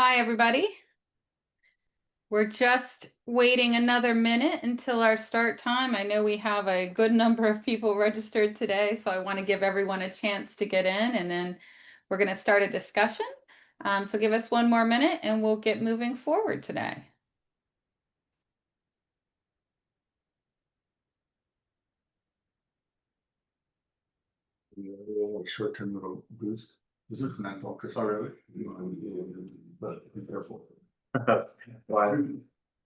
Hi, everybody. We're just waiting another minute until our start time. I know we have a good number of people registered today, so I want to give everyone a chance to get in, and then we're going to start a discussion. So give us one more minute and we'll get moving forward today. Short-term little boost. This is menthol crystal. Oh, really? But be careful. Why?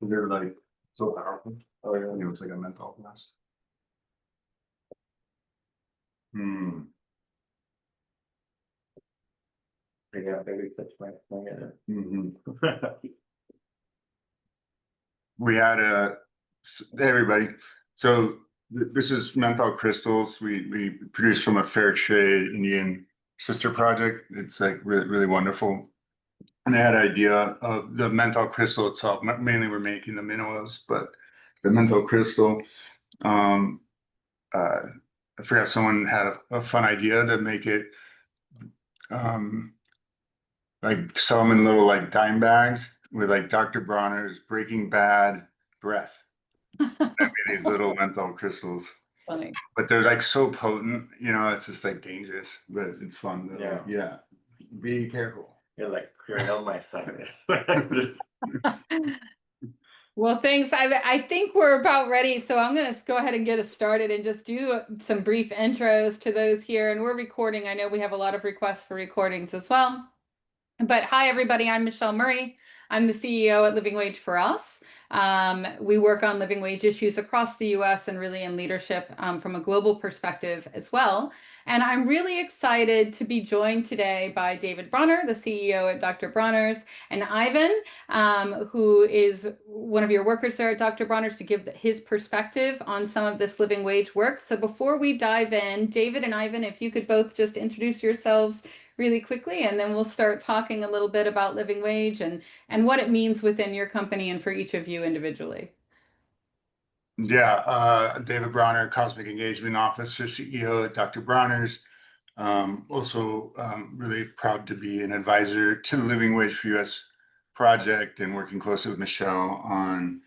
They're like so powerful. Oh, yeah. It's like a menthol blast. Yeah, maybe touch my thing. We had hey, everybody. So this is menthol crystals. We produce from a fair trade Indian sister project. It's like really wonderful. And they had an idea of the menthol crystal itself. Mainly we're making the mint oils, but the menthol crystal, um, I forgot someone had a fun idea to make it like sell them in little like dime bags with like Dr. Bronner's Breaking Bad breath. These little menthol crystals. Funny. But they're like so potent, it's just like dangerous, but it's fun though. Yeah. Yeah. Be careful. You're like clearing out my sinus. Well, thanks. I think we're about ready, so I'm going to go ahead and get us started and just do some brief intros to those here. And we're recording. I know we have a lot of requests for recordings as well. But hi, everybody. I'm Michelle Murray. I'm the CEO at Living Wage for Us. We work on living wage issues across the US and really in leadership from a global perspective as well. And I'm really excited to be joined today by David Bronner, the CEO at Dr. Bronner's, and Ivan, who is one of your workers there at Dr. Bronner's, to give his perspective on some of this living wage work. So before we dive in, David and Ivan, if you could both just introduce yourselves really quickly, and then we'll start talking a little bit about living wage and what it means within your company and for each of you individually. Yeah, David Bronner, Cosmic Engagement Officer, CEO at Dr. Bronner's. Also, really proud to be an advisor to the Living Wage for US project and working closely with Michelle on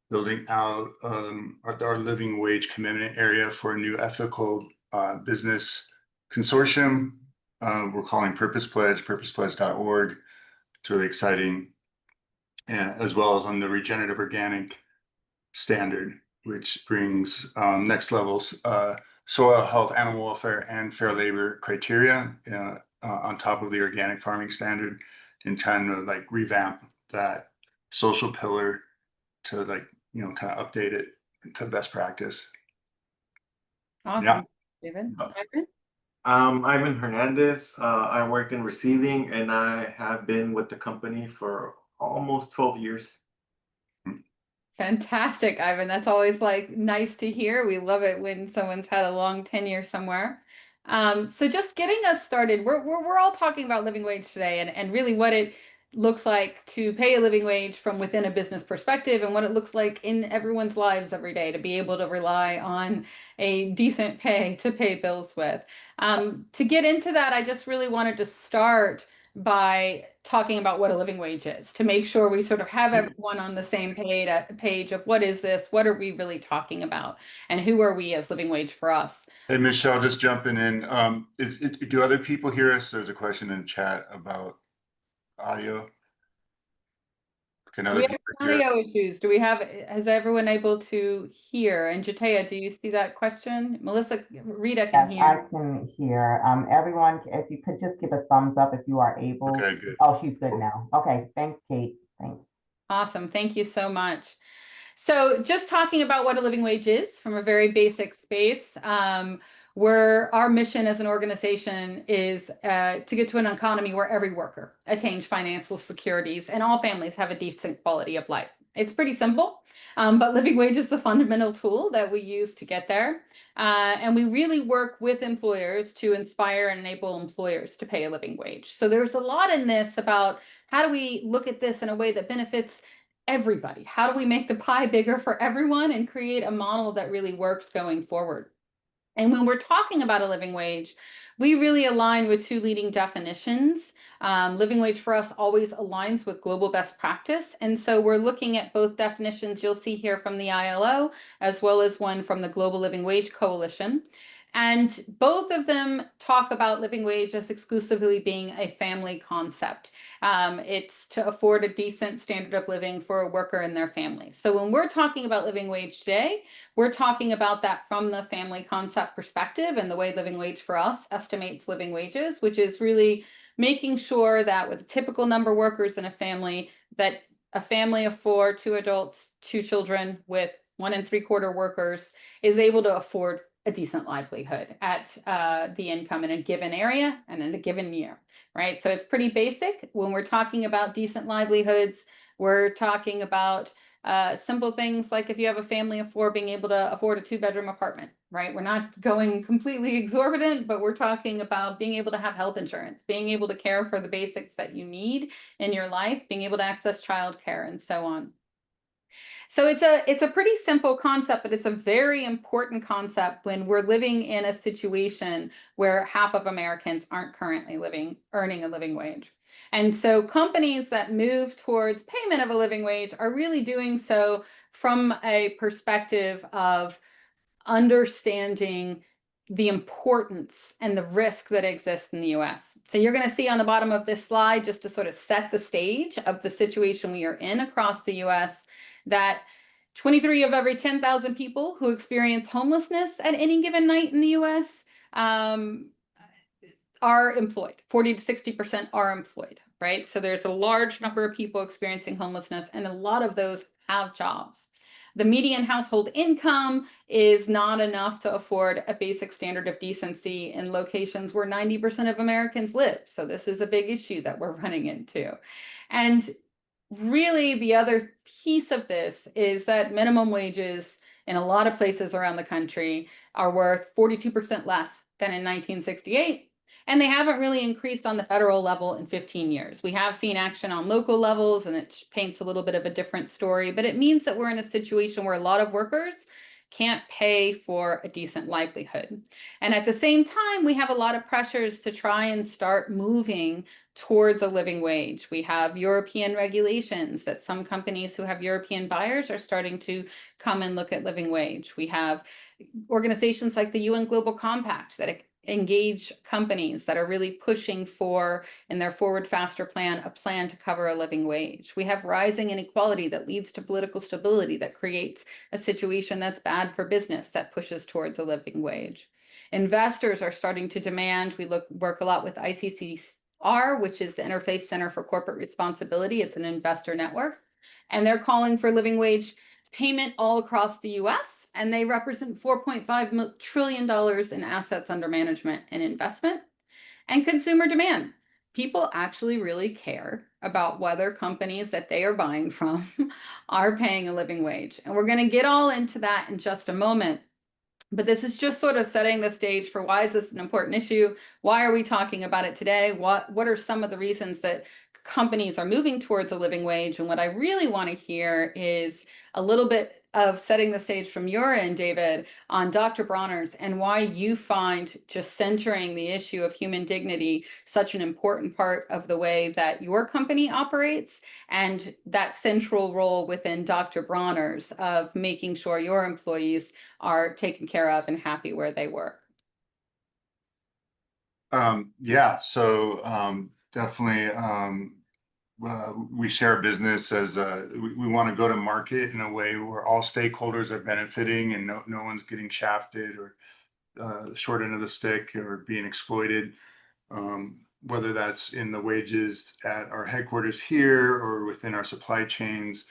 building out our living wage commitment area for a new ethical business consortium. We're calling Purpose Pledge, purposepledge.org. It's really exciting. And as well as on the regenerative organic standard, which brings next levels soil health, animal welfare, and fair labor criteria on top of the organic farming standard, and trying to like revamp that social pillar to like kind of update it to best practice. Awesome. Yeah. David. Ivan Hernandez. I work in receiving, and I have been with the company for almost 12 years. Fantastic, Ivan. That's always like nice to hear. We love it when someone's had a long tenure somewhere. So just getting us started, we're all talking about living wage today and really what it looks like to pay a living wage from within a business perspective and what it looks like in everyone's lives every day to be able to rely on a decent pay to pay bills with. To get into that, I just really wanted to start by talking about what a living wage is to make sure we sort of have everyone on the same page of what is this, what are we really talking about, and who are we as living wage for us. Hey, Michelle, just jumping in. Do other people hear us? There's a question in chat about audio. Can other We have people hear us? audio issues. Has everyone able to hear? And Jatea, do you see that question? Melissa, Rita can Yes, hear. I can hear. Everyone, if you could just give a thumbs up if you are able. Okay, good. Oh, she's good now. Okay, thanks, Kate. Thanks. Awesome. Thank you so much. So just talking about what a living wage is from a very basic space, where our mission as an organization is to get to an economy where every worker attains financial securities and all families have a decent quality of life. It's pretty simple, but living wage is the fundamental tool that we use to get there. And we really work with employers to inspire and enable employers to pay a living wage. So there's a lot in this about how do we look at this in a way that benefits everybody? How do we make the pie bigger for everyone and create a model that really works going forward? And when we're talking about a living wage, we really align with two leading definitions. Living wage for us always aligns with global best practice. And so we're looking at both definitions you'll see here from the ILO, as well as one from the Global Living Wage Coalition. And both of them talk about living wage as exclusively being a family concept. It's to afford a decent standard of living for a worker and their family. So when we're talking about living wage today, we're talking about that from the family concept perspective and the way living wage for us estimates living wages, which is really making sure that with a typical number of workers in a family, that a family of 4, 2 adults, 2 children with 1 3/4 workers is able to afford a decent livelihood at the income in a given area and in a given year, right? So it's pretty basic. When we're talking about decent livelihoods, we're talking about simple things like if you have a family of 4 being able to afford a 2-bedroom apartment, right? We're not going completely exorbitant, but we're talking about being able to have health insurance, being able to care for the basics that you need in your life, being able to access childcare and so on. So it's a pretty simple concept, but it's a very important concept when we're living in a situation where half of Americans aren't currently earning a living wage. And so companies that move towards payment of a living wage are really doing so from a perspective of understanding the importance and the risk that exists in the US. So you're going to see on the bottom of this slide, just to sort of set the stage of the situation we are in across the US, that 23 of every 10,000 people who experience homelessness at any given night in the US are employed. 40 to 60% are employed, right? So there's a large number of people experiencing homelessness, and a lot of those have jobs. The median household income is not enough to afford a basic standard of decency in locations where 90% of Americans live. So this is a big issue that we're running into. And really, the other piece of this is that minimum wages in a lot of places around the country are worth 42% less than in 1968. And they haven't really increased on the federal level in 15 years. We have seen action on local levels, and it paints a little bit of a different story, but it means that we're in a situation where a lot of workers can't pay for a decent livelihood. And at the same time, we have a lot of pressures to try and start moving towards a living wage. We have European regulations that some companies who have European buyers are starting to come and look at living wage. We have organizations like the UN Global Compact that engage companies that are really pushing for, in their Forward Faster plan, a plan to cover a living wage. We have rising inequality that leads to political stability, that creates a situation that's bad for business, that pushes towards a living wage. Investors are starting to demand, we work a lot with ICCR, which is the Interfaith Center for Corporate Responsibility. It's an investor network, and they're calling for living wage payment all across the US, and they represent $4.5 trillion in assets under management and investment. And consumer demand. People actually really care about whether companies that they are buying from are paying a living wage. And we're going to get all into that in just a moment. But this is just sort of setting the stage for why is this an important issue? Why are we talking about it today? What are some of the reasons that companies are moving towards a living wage? And what I really want to hear is a little bit of setting the stage from your end, David, on Dr. Bronner's and why you find just centering the issue of human dignity such an important part of the way that your company operates, and that central role within Dr. Bronner's of making sure your employees are taken care of and happy where they work. Yeah, so definitely we share a business as we want to go to market in a way where all stakeholders are benefiting and no one's getting shafted or short end of the stick or being exploited, whether that's in the wages at our headquarters here or within our supply chains,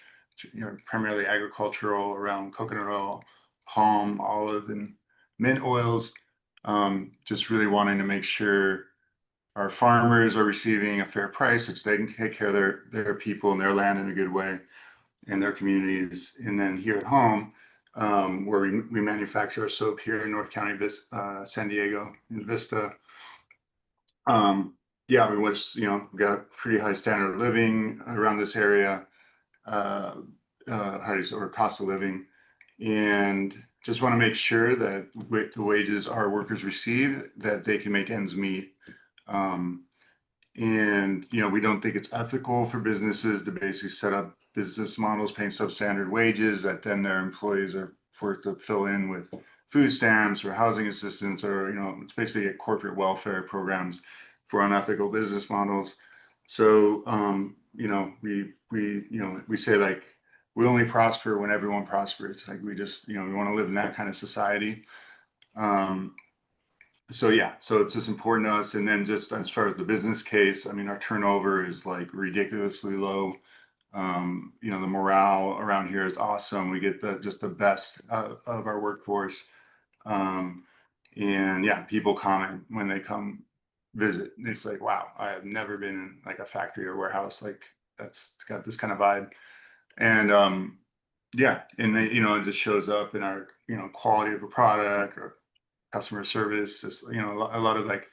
primarily agricultural around coconut oil, palm, olive, and mint oils. Just really wanting to make sure our farmers are receiving a fair price so they can take care of their people and their land in a good way and their communities. And then here at home, where we manufacture our soap here in North County, San Diego, in Vista. Yeah, we got a pretty high standard of living around this area, or cost of living. And just want to make sure that with the wages our workers receive, that they can make ends meet. Um, and, we don't think it's ethical for businesses to basically set up business models paying substandard wages that then their employees are forced to fill in with food stamps or housing assistance, or, it's basically a corporate welfare programs for unethical business models. So, we say like, we only prosper when everyone prospers. Like we just, we want to live in that kind of society. Um, so yeah, so it's just important to us. And then just as far as the business case, I mean, our turnover is like ridiculously low. The morale around here is awesome. We get just the best of our workforce. Um, and yeah, people comment when they come visit. It's like, wow, I have never been in like a factory or warehouse like that's got this kind of vibe. And yeah, and it just shows up in our quality of a product or customer service. Just a lot of like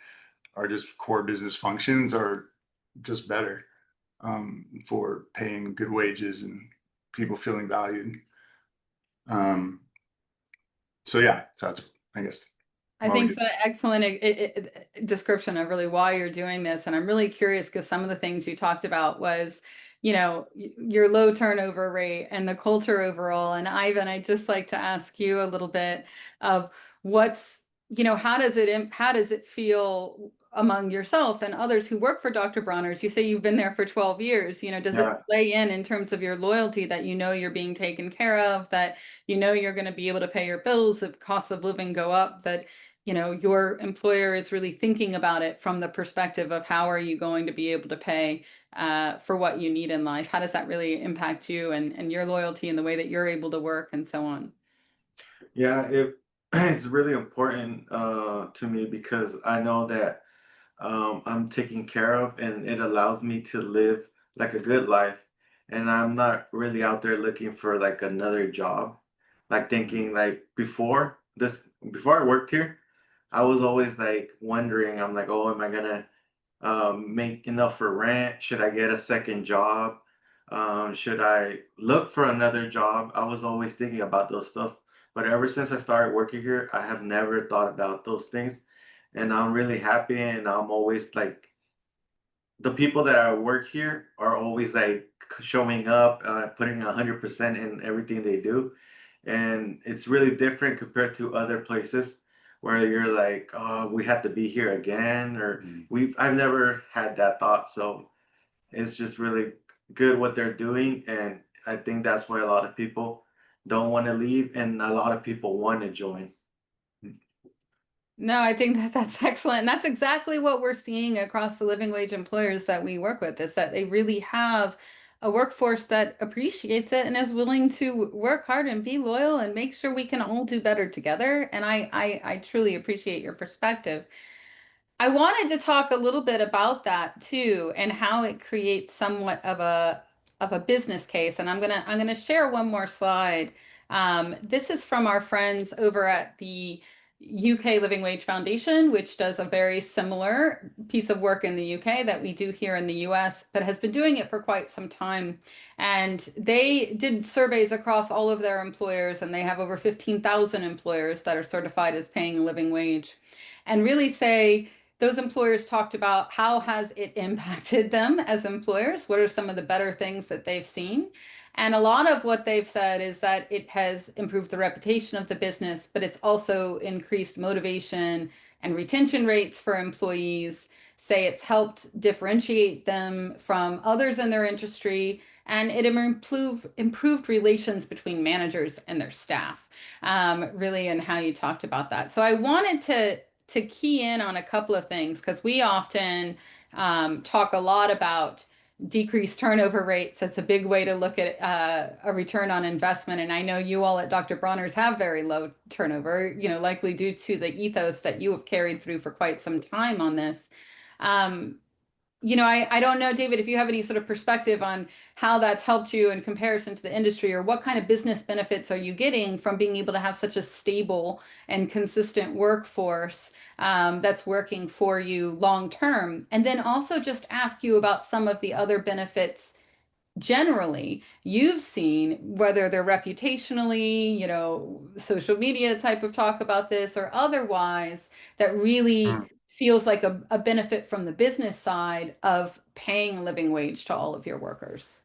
our just core business functions are just better for paying good wages and people feeling valued. So yeah, so that's, I guess, I why we think do. it's an excellent description of really why you're doing this. And I'm really curious because some of the things you talked about was, your low turnover rate and the culture overall. And Ivan, I'd just like to ask you a little bit of what's, how does it feel among yourself and others who work for Dr. Bronner's? You say you've been there for 12 years, does it Yeah. play in terms of your loyalty that you're being taken care of, that you're going to be able to pay your bills if costs of living go up, that your employer is really thinking about it from the perspective of how are you going to be able to pay for what you need in life? How does that really impact you and your loyalty and the way that you're able to work and so on? Yeah, it's really important to me because I know that I'm taken care of and it allows me to live like a good life. And I'm not really out there looking for like another job. Like thinking like before I worked here, I was always like wondering, I'm like, oh, am I gonna make enough for rent? Should I get a second job? Should I look for another job? I was always thinking about those stuff. But ever since I started working here, I have never thought about those things. And I'm really happy. And I'm always like, the people that I work here are always like showing up, putting 100% in everything they do. And it's really different compared to other places where you're like, oh, we have to be here again, or I've never had that thought. So it's just really good what they're doing. And I think that's why a lot of people don't want to leave and a lot of people want to join. No, I think that that's excellent. And that's exactly what we're seeing across the living wage employers that we work with, is that they really have a workforce that appreciates it and is willing to work hard and be loyal and make sure we can all do better together. And I truly appreciate your perspective. I wanted to talk a little bit about that too, and how it creates somewhat of a business case. And I'm gonna share one more slide. This is from our friends over at the UK Living Wage Foundation, which does a very similar piece of work in the UK that we do here in the US, but has been doing it for quite some time. And they did surveys across all of their employers, and they have over 15,000 employers that are certified as paying a living wage, and really say those employers talked about how has it impacted them as employers, what are some of the better things that they've seen. And a lot of what they've said is that it has improved the reputation of the business, but it's also increased motivation and retention rates for employees. Say it's helped differentiate them from others in their industry, and it improved relations between managers and their staff, really, and how you talked about that. So I wanted to key in on a couple of things, because we often talk a lot about decreased turnover rates as a big way to look at a return on investment. And I know you all at Dr. Bronner's have very low turnover, likely due to the ethos that you have carried through for quite some time on this. Um, I don't know, David, if you have any sort of perspective on how that's helped you in comparison to the industry, or what kind of business benefits are you getting from being able to have such a stable and consistent workforce that's working for you long term. And then also just ask you about some of the other benefits generally you've seen, whether they're reputationally, social media type of talk about this or otherwise, that really feels like a benefit from the business side of paying a living wage to all of your workers?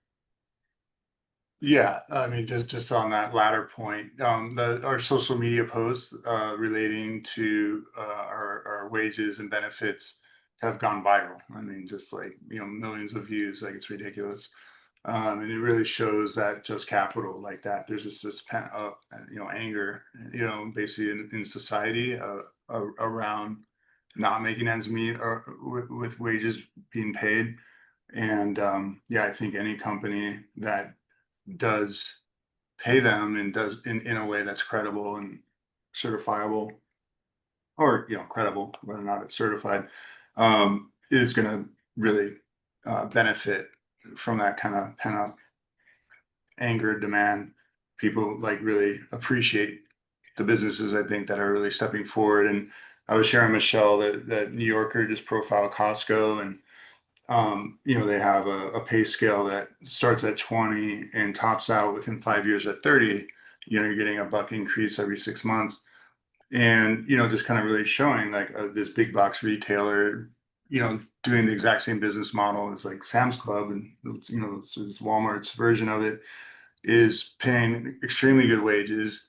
Yeah, I mean, just on that latter point, our social media posts relating to our wages and benefits have gone viral. I mean, just like millions of views, like it's ridiculous. And it really shows that just capital like that. There's just this pent up, anger, basically in society around not making ends meet or with wages being paid. And yeah, I think any company that does pay them and does in a way that's credible and certifiable, or credible, whether or not it's certified, is going to really benefit from that kind of pent up anger, demand. People like really appreciate the businesses, I think, that are really stepping forward. And I was sharing Michelle that New Yorker just profiled Costco, and they have a pay scale that starts at 20 and tops out within 5 years at 30. You're getting a buck increase every 6 months. And, just kind of really showing like this big box retailer, doing the exact same business model as like Sam's Club, and, it's Walmart's version of it, is paying extremely good wages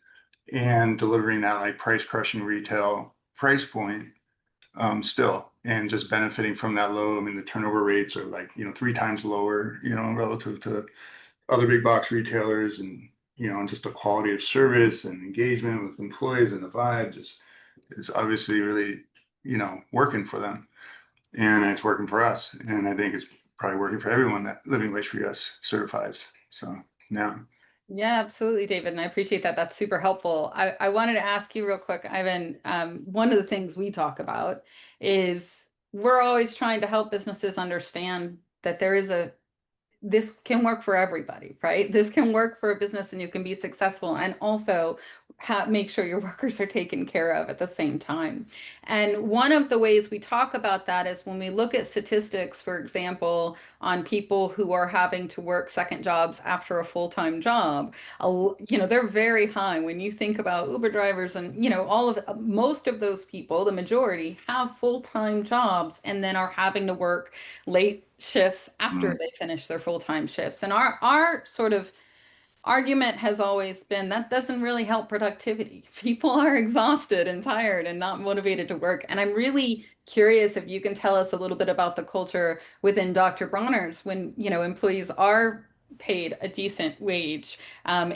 and delivering that like price crushing retail price point still, and just benefiting from that low. I mean, the turnover rates are like, 3 times lower, relative to other big box retailers, and just the quality of service and engagement with employees and the vibe just is obviously really, working for them, and it's working for us. And I think it's probably working for everyone that Living Wage for US certifies. So, yeah. Yeah, absolutely, David. And I appreciate that. That's super helpful. I wanted to ask you real quick, Ivan, one of the things we talk about is we're always trying to help businesses understand that this can work for everybody, right? This can work for a business and you can be successful and also make sure your workers are taken care of at the same time. And one of the ways we talk about that is when we look at statistics, for example, on people who are having to work second jobs after a full-time job, they're very high. When you think about Uber drivers and, most of those people, the majority have full-time jobs and then are having to work late shifts after they finish their full-time shifts. And our sort of argument has always been that doesn't really help productivity. People are exhausted and tired and not motivated to work. And I'm really curious if you can tell us a little bit about the culture within Dr. Bronner's when, employees are paid a decent wage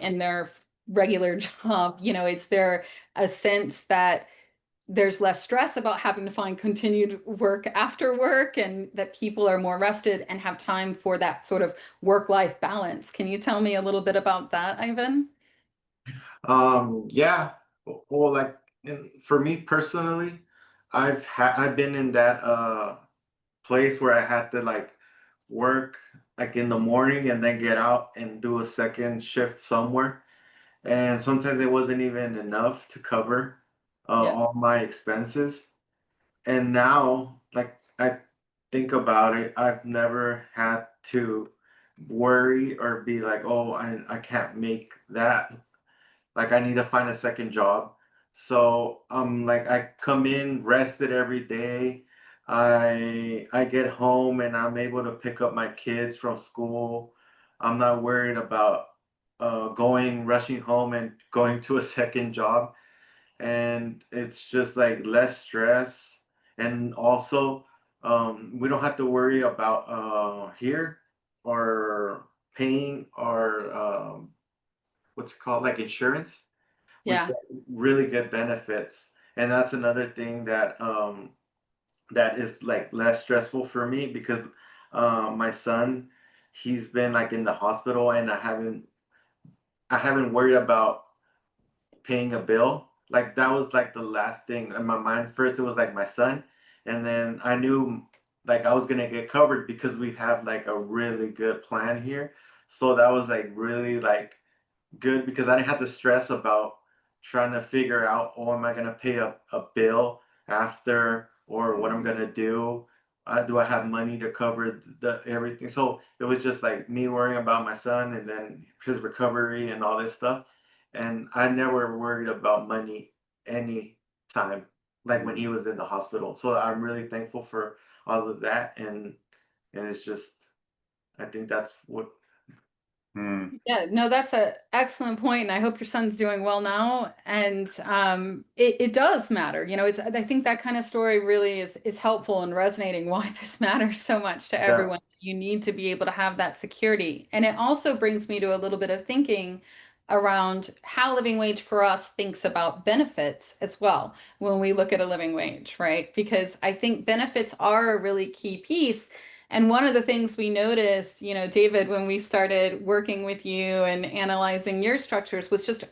in their regular job. Is there a sense that there's less stress about having to find continued work after work and that people are more rested and have time for that sort of work-life balance? Can you tell me a little bit about that, Ivan? Yeah. Well, like for me personally, I've been in that place where I had to like work like in the morning and then get out and do a second shift somewhere. And sometimes it wasn't even enough to cover Yeah. all my expenses. And now, like I think about it, I've never had to worry or be like, oh, I can't make that. Like I need to find a second job. So like I come in rested every day. I get home and I'm able to pick up my kids from school. I'm not worried about rushing home and going to a second job. And it's just like less stress. And also we don't have to worry about here or paying or what's it called, like insurance. We Yeah. get really good benefits, and that's another thing that that is like less stressful for me because my son, he's been like in the hospital, and I haven't worried about paying a bill. Like that was like the last thing in my mind. First, it was like my son, and then I knew like I was gonna get covered because we have like a really good plan here. So that was like really like good because I didn't have to stress about trying to figure out, oh, am I gonna pay a bill after or what I'm gonna do? do I have money to cover the everything? So it was just like me worrying about my son and then his recovery and all this stuff. And I never worried about money any time, like when he was in the hospital. So I'm really thankful for all of that. And it's just, I think that's what. Mm, Yeah, no, that's a excellent point, and I hope your son's doing well now. And it does matter, you know. It's I think that kind of story really is helpful and resonating why this matters so much to Yeah. everyone. You need to be able to have that security, and it also brings me to a little bit of thinking around how living wage for us thinks about benefits as well when we look at a living wage, right? Because I think benefits are a really key piece. And one of the things we noticed, you know, David, when we started working with you and analyzing your structures was just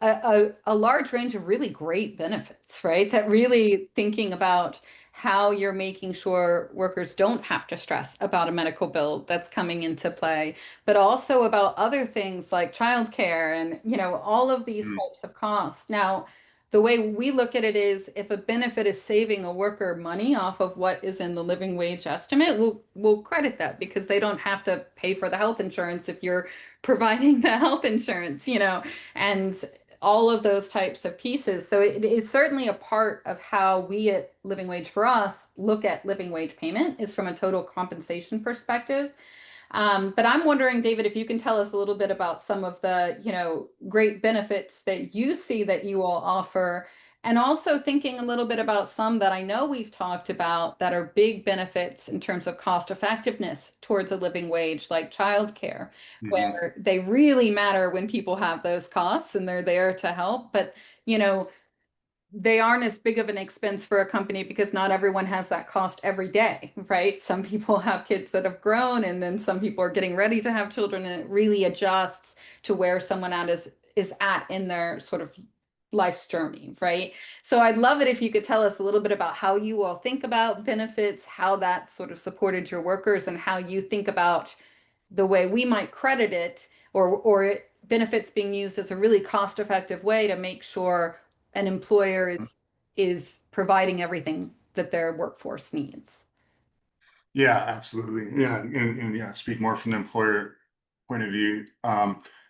a large range of really great benefits, right? That really thinking about how you're making sure workers don't have to stress about a medical bill that's coming into play, but also about other things like childcare and, you know, all of these mm, types of costs. Now, the way we look at it is if a benefit is saving a worker money off of what is in the living wage estimate, we'll credit that because they don't have to pay for the health insurance if you're providing the health insurance, you know, and all of those types of pieces. So it is certainly a part of how we at Living Wage for Us look at living wage payment is from a total compensation perspective. But I'm wondering, David, if you can tell us a little bit about some of the, you know, great benefits that you see that you all offer, and also thinking a little bit about some that I know we've talked about that are big benefits in terms of cost effectiveness towards a living wage, like childcare, mhm. where they really matter when people have those costs and they're there to help. But, you know, they aren't as big of an expense for a company because not everyone has that cost every day, right? Some people have kids that have grown, and then some people are getting ready to have children, and it really adjusts to where someone is at in their sort of life's journey, right? So I'd love it if you could tell us a little bit about how you all think about benefits, how that sort of supported your workers, and how you think about the way we might credit it or it benefits being used as a really cost effective way to make sure an employer is providing everything that their workforce needs. Yeah, absolutely. Yeah, and yeah, speak more from the employer point of view.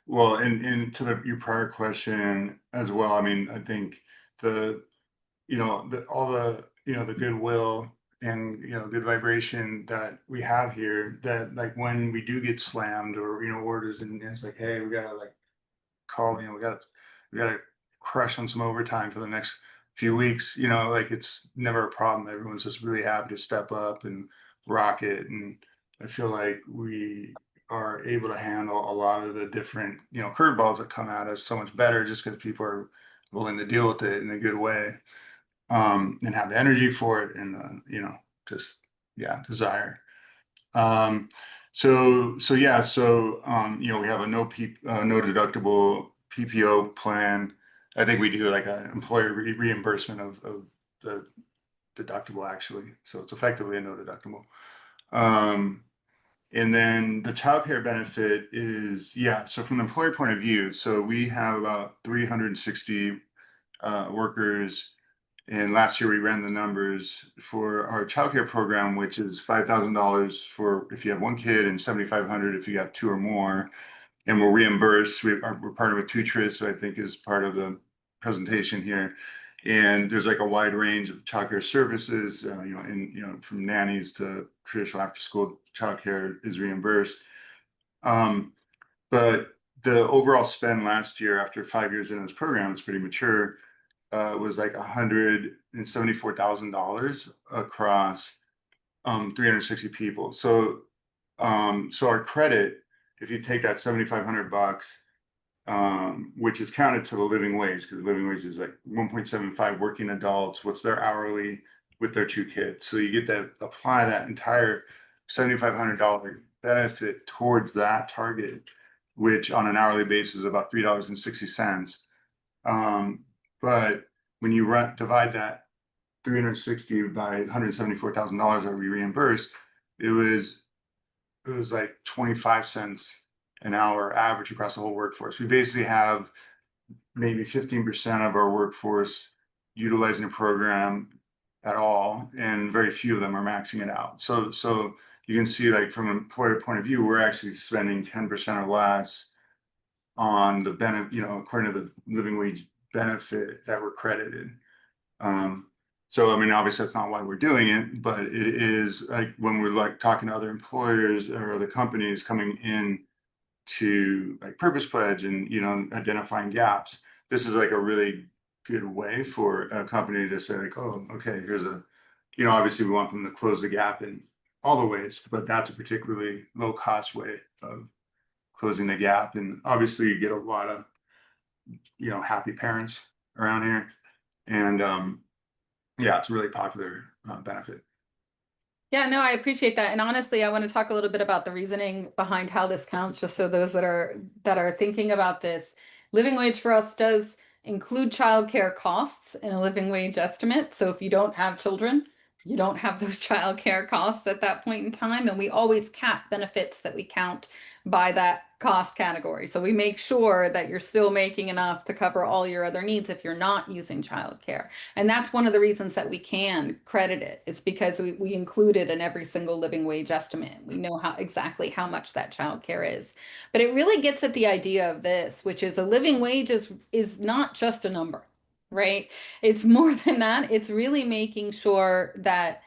Well, and to your prior question as well, I mean, I think the, you know, all the, you know, the goodwill and, you know, good vibration that we have here, that like when we do get slammed or, you know, orders and it's like, hey, we gotta like call, you know, we gotta crush on some overtime for the next few weeks, you know, like it's never a problem. Everyone's just really happy to step up and rock it. And I feel like we are able to handle a lot of the different, you know, curveballs that come at us so much better just because people are willing to deal with it in a good way, and have the energy for it and, you know, just, yeah, desire. Um, so yeah, you know, we have a no deductible PPO plan. I think we do like an employer reimbursement of the deductible actually. So it's effectively a no deductible. Um, and then the childcare benefit is, yeah, so from the employer point of view, so we have about 360 workers, and last year we ran the numbers for our childcare program, which is $5,000 for if you have one kid and 7,500 if you have two or more. And we're reimbursed. We're partnered with Tutris, so I think is part of the presentation here. And there's like a wide range of childcare services, you know, and you know, from nannies to traditional after-school childcare is reimbursed. Um, but the overall spend last year, after 5 years in this program, it's pretty mature, was like $174,000 across 360 people. So our credit, if you take that 7,500 bucks, which is counted to the living wage, because the living wage is like 1.75 working adults, what's their hourly with their two kids. So you get that, apply that entire $7,500 benefit towards that target, which on an hourly basis is about $3.60. But when you divide that 360 by $174,000 that we reimbursed, it was like 25 cents an hour average across the whole workforce. We basically have maybe 15% of our workforce utilizing a program at all, and very few of them are maxing it out. So you can see, like, from an employer point of view, we're actually spending 10% or less on the benefit, according to the living wage benefit that we're credited. So I mean, obviously that's not why we're doing it, but it is, like, when we're like talking to other employers or other companies coming in to like purpose pledge and identifying gaps, this is like a really good way for a company to say, like, oh, okay, here's a, obviously we want them to close the gap in all the ways, but that's a particularly low cost way of closing the gap. And obviously you get a lot of happy parents around here, and yeah, it's a really popular benefit. Yeah, no, I appreciate that. And honestly, I want to talk a little bit about the reasoning behind how this counts, just so those that are thinking about this. Living wage for us does include childcare costs in a living wage estimate. So if you don't have children, you don't have those childcare costs at that point in time. And we always cap benefits that we count by that cost category. So we make sure that you're still making enough to cover all your other needs if you're not using childcare. And that's one of the reasons that we can credit it. It's because we include it in every single living wage estimate. We know exactly how much that childcare is. But it really gets at the idea of this, which is a living wage is not just a number, right? It's more than that. It's really making sure that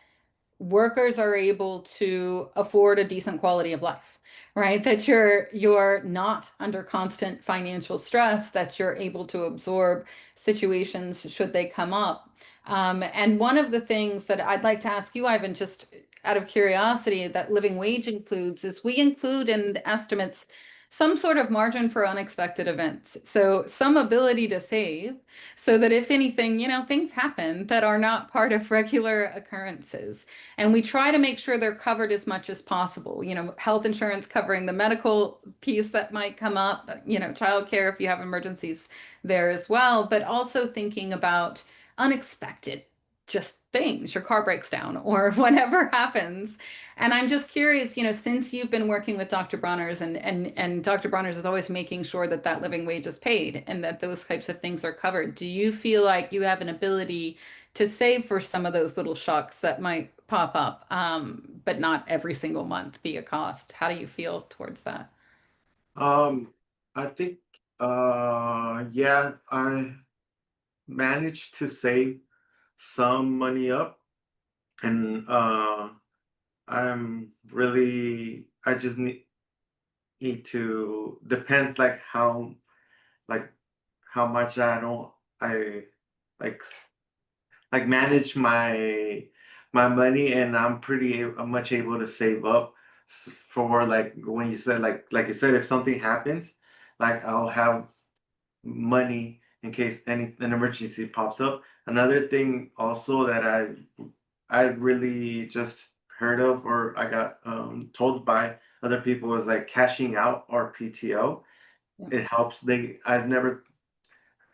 workers are able to afford a decent quality of life, right? That you're not under constant financial stress, that you're able to absorb situations should they come up. And one of the things that I'd like to ask you, Ivan, just out of curiosity, that living wage includes is we include in the estimates some sort of margin for unexpected events. So some ability to save so that if anything, things happen that are not part of regular occurrences. And we try to make sure they're covered as much as possible. Health insurance covering the medical piece that might come up, childcare if you have emergencies there as well, but also thinking about unexpected just things, your car breaks down or whatever happens. And I'm just curious, since you've been working with Dr. Bronner's and Dr. Bronner's is always making sure that that living wage is paid and that those types of things are covered. Do you feel like you have an ability to save for some of those little shocks that might pop up, but not every single month be a cost? How do you feel towards that? I think yeah, I managed to save some money up, and I just need to, depends like how much I like manage my money, and I'm much able to save up for, like, when you said, like you said, if something happens, like, I'll have money in case an emergency pops up. Another thing also that I really just heard of, or I got told by other people, is like cashing out our PTO. Yeah. It helps. I've never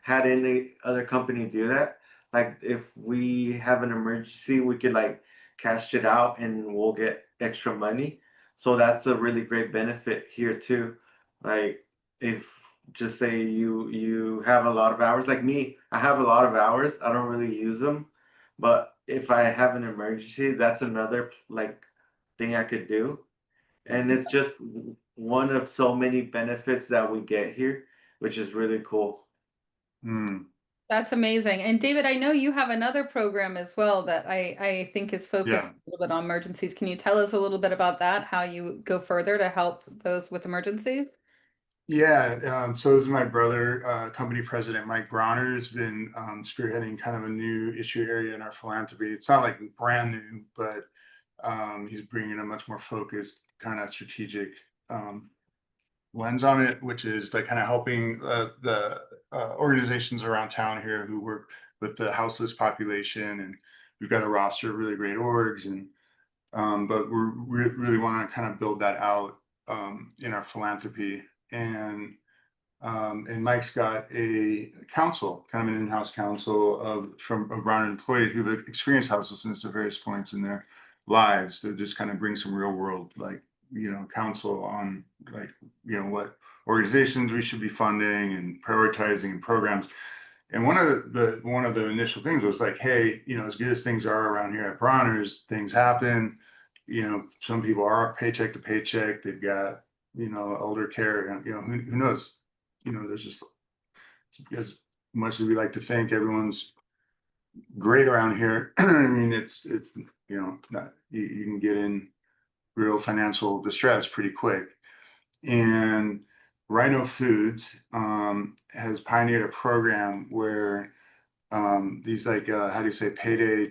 had any other company do that. Like, if we have an emergency, we could, like, cash it out and we'll get extra money. So that's a really great benefit here too. Like, if, just say you have a lot of hours, like me, I have a lot of hours. I don't really use them, but if I have an emergency, that's another, like, thing I could do. And it's just one of so many benefits that we get here, which is really cool. Mm, That's amazing. And David, I know you have another program as well that I think is focused yeah. a little bit on emergencies. Can you tell us a little bit about that, how you go further to help those with emergencies? Yeah, so this is my brother, company president Mike Bronner, has been spearheading kind of a new issue area in our philanthropy. It's not like brand new, but he's bringing a much more focused, kind of strategic um, lens on it, which is like kind of helping the organizations around town here who work with the houseless population. And we've got a roster of really great orgs, and but we really want to kind of build that out in our philanthropy. And Mike's got a council, kind of an in-house council from a Bronner employee who've experienced houselessness at various points in their lives, to just kind of bring some real world, like, counsel on, like, what organizations we should be funding and prioritizing and programs. And one of the initial things was like, hey, you know, as good as things are around here at Bronner's, things happen. You know, some people are paycheck to paycheck. They've got, you know, elder care, and you know, who knows? You know, there's just, as much as we like to think everyone's great around here. I mean, it's you know, not, you can get in real financial distress pretty quick. And Rhino Foods has pioneered a program where these like how do you say payday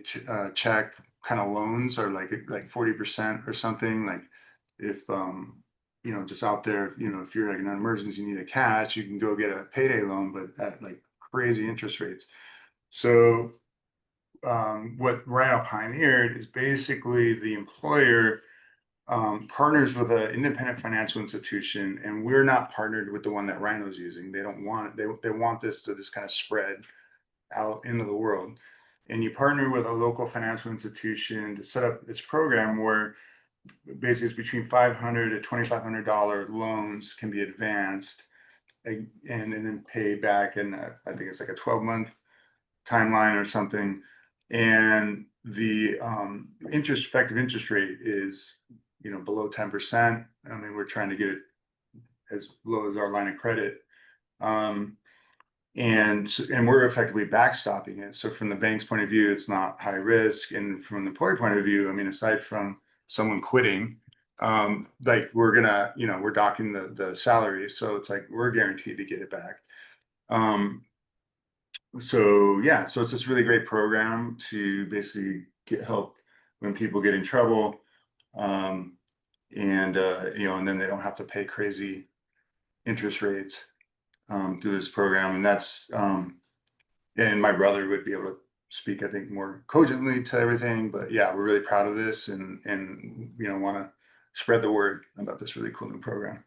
check kind of loans are like 40% or something. Like if you know, just out there, you know, if you're like in an emergency, you need a cash, you can go get a payday loan, but at like crazy interest rates. So what Rhino pioneered is basically the employer partners with an independent financial institution, and we're not partnered with the one that Rhino's using. They don't want it. They want this to just kind of spread out into the world. And you partner with a local financial institution to set up this program where basically it's between $500 to $2,500 loans can be advanced and then paid back in I think it's like a 12-month timeline or something. And the effective interest rate is, you know, below 10%. I mean, we're trying to get it as low as our line of credit. And we're effectively backstopping it. So from the bank's point of view, it's not high risk. And from the employer point of view, I mean, aside from someone quitting, like we're gonna, you know, we're docking the salary. So it's like we're guaranteed to get it back. So yeah, so it's this really great program to basically get help when people get in trouble. And you know, and then they don't have to pay crazy interest rates through this program. And that's and my brother would be able to speak, I think, more cogently to everything. But yeah, we're really proud of this, and you know, want to spread the word about this really cool new program.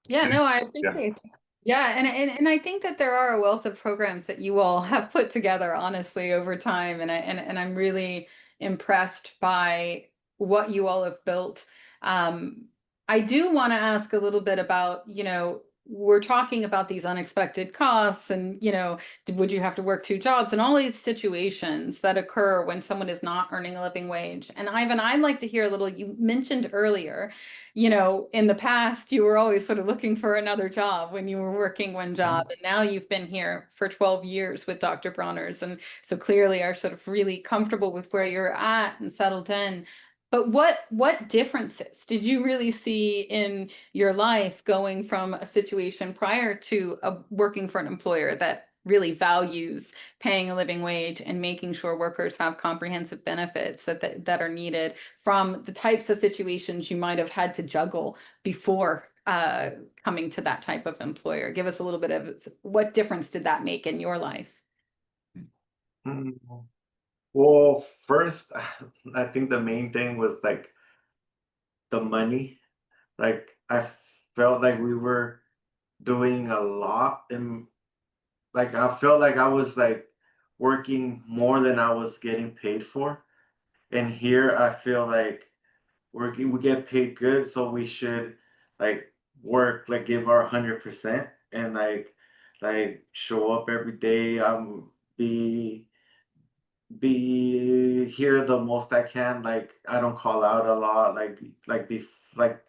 Yeah, And no, it's, I yeah. appreciate that. Yeah, and I think that there are a wealth of programs that you all have put together, honestly, over time, and I'm really impressed by what you all have built. I do want to ask a little bit about, you know, we're talking about these unexpected costs, and you know, would you have to work two jobs, and all these situations that occur when someone is not earning a living wage. And Ivan, I'd like to hear a little. You mentioned earlier, you know, in the past, you were always sort of looking for another job when you were working one job. And now you've been here for 12 years with Dr. Bronner's. And so clearly are sort of really comfortable with where you're at and settled in. But what differences did you really see in your life going from a situation prior to working for an employer that really values paying a living wage and making sure workers have comprehensive benefits that are needed, from the types of situations you might have had to juggle before coming to that type of employer? Give us a little bit of what difference did that make in your life? Mm, Well, first, I think the main thing was like the money. Like I felt like we were doing a lot, and like I felt like I was like working more than I was getting paid for. And here I feel like we get paid good, so we should like work, like give our 100%, and like show up every day. Be here the most I can. Like I don't call out a lot. Like be like,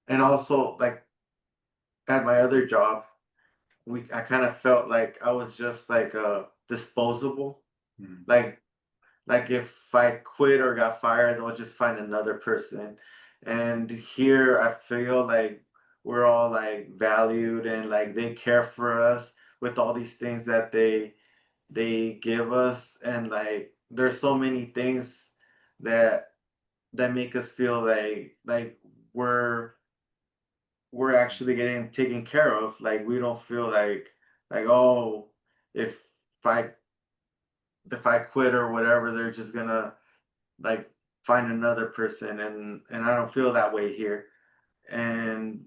and also like at my other job, I kind of felt like I was just like disposable. Mhm. Like if I quit or got fired, they'll just find another person. And here I feel like we're all like valued, and like they care for us with all these things that they give us. And like there's so many things that make us feel like we're actually getting taken care of. Like we don't feel like, oh, if I quit or whatever, they're just gonna like find another person. And I don't feel that way here. And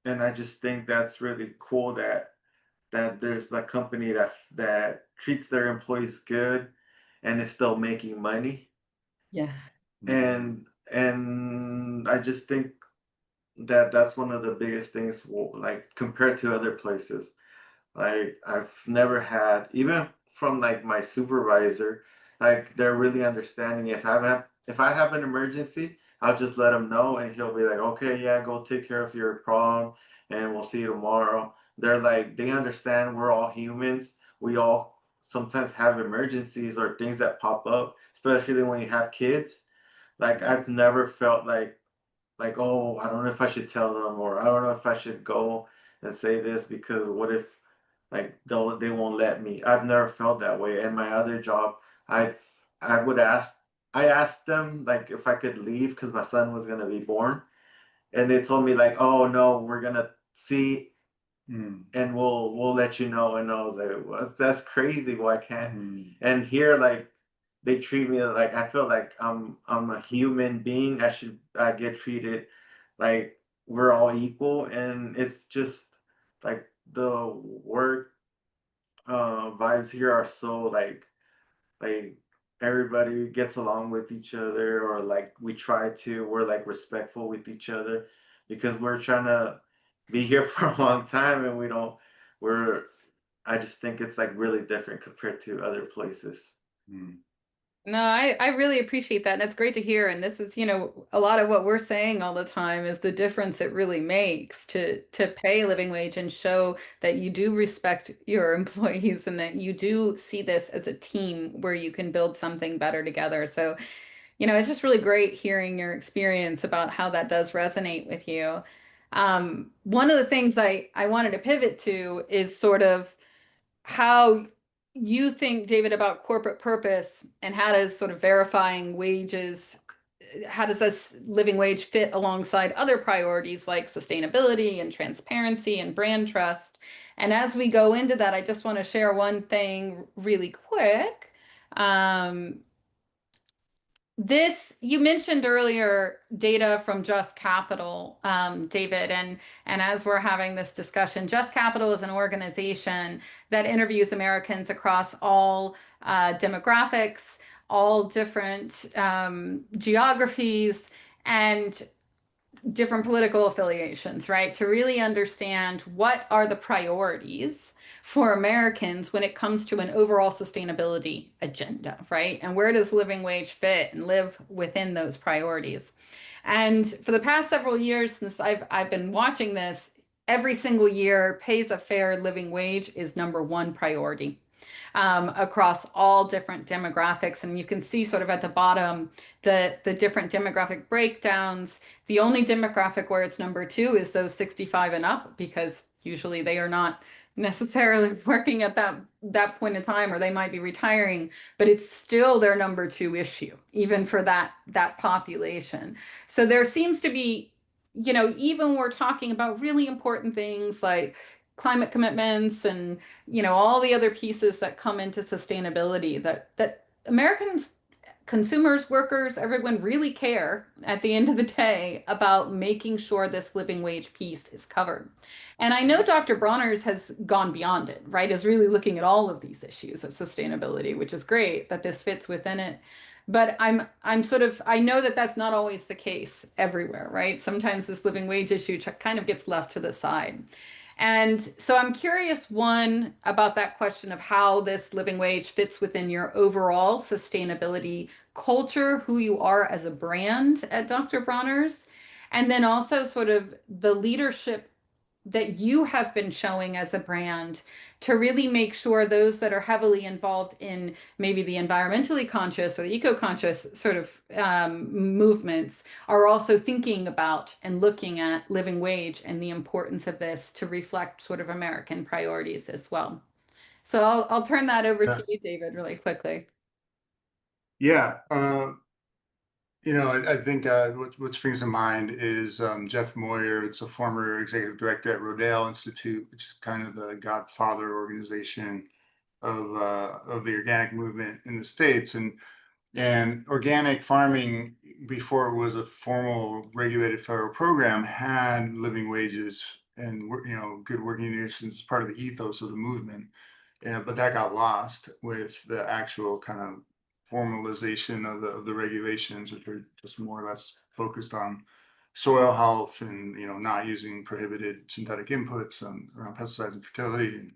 I just think that's really cool that there's a company that treats their employees good and is still making money. Yeah. And I just think that that's one of the biggest things, like compared to other places. Like I've never had, even from like my supervisor, like they're really understanding. If I have an emergency, I'll just let him know, and he'll be like, okay, yeah, go take care of your problem, and we'll see you tomorrow. They're like, they understand we're all humans. We all sometimes have emergencies or things that pop up, especially when you have kids. Like I've never felt like, oh, I don't know if I should tell them, or I don't know if I should go and say this because what if like they won't let me. I've never felt that way. And my other job, I I would ask I asked them like if I could leave because my son was gonna be born, and they told me like, oh no, we're gonna see and we'll let you know. And I was like, well, that's crazy. Why can't? And here like they treat me like I feel like I'm a human being. I get treated like we're all equal, and it's just like the work vibes here are so like everybody gets along with each other, or like we're like respectful with each other because we're trying to be here for a long time, and we're I just think it's like really different compared to other places. No, I really appreciate that. And it's great to hear. And this is, a lot of what we're saying all the time is the difference it really makes to pay a living wage and show that you do respect your employees and that you do see this as a team where you can build something better together. So, it's just really great hearing your experience about how that does resonate with you. One of the things I wanted to pivot to is sort of how you think, David, about corporate purpose and how does sort of verifying wages, how does this living wage fit alongside other priorities like sustainability and transparency and brand trust? And as we go into that, I just want to share one thing really quick. Um, you mentioned earlier data from Just Capital, David, and as we're having this discussion, Just Capital is an organization that interviews Americans across all demographics, all different geographies, and different political affiliations, right? To really understand what are the priorities for Americans when it comes to an overall sustainability agenda, right? And where does living wage fit and live within those priorities? And for the past several years since I've been watching this, every single year pays a fair living wage is number one priority across all different demographics. And you can see sort of at the bottom the different demographic breakdowns. The only demographic where it's number two is those 65 and up, because usually they are not necessarily working at that point in time, or they might be retiring, but it's still their number two issue, even for that population. So there seems to be, even when we're talking about really important things like climate commitments and all the other pieces that come into sustainability, that Americans, consumers, workers, everyone really care at the end of the day about making sure this living wage piece is covered. And I know Dr. Bronner's has gone beyond it, right? Is really looking at all of these issues of sustainability, which is great that this fits within it. But I'm sort of, I know that that's not always the case everywhere, right? Sometimes this living wage issue kind of gets left to the side. And so I'm curious, one, about that question of how this living wage fits within your overall sustainability culture, who you are as a brand at Dr. Bronner's, and then also sort of the leadership that you have been showing as a brand to really make sure those that are heavily involved in maybe the environmentally conscious or eco-conscious sort of movements are also thinking about and looking at living wage and the importance of this to reflect sort of American priorities as well. So I'll turn that over Yeah. to you, David, really quickly. Yeah, I think what springs to mind is Jeff Moyer. It's a former executive director at Rodale Institute, which is kind of the godfather organization of the organic movement in the States. And organic farming, before it was a formal regulated federal program, had living wages and good working conditions as part of the ethos of the movement. Yeah, but that got lost with the actual kind of formalization of the regulations, which are just more or less focused on soil health and not using prohibited synthetic inputs around pesticides and fertility.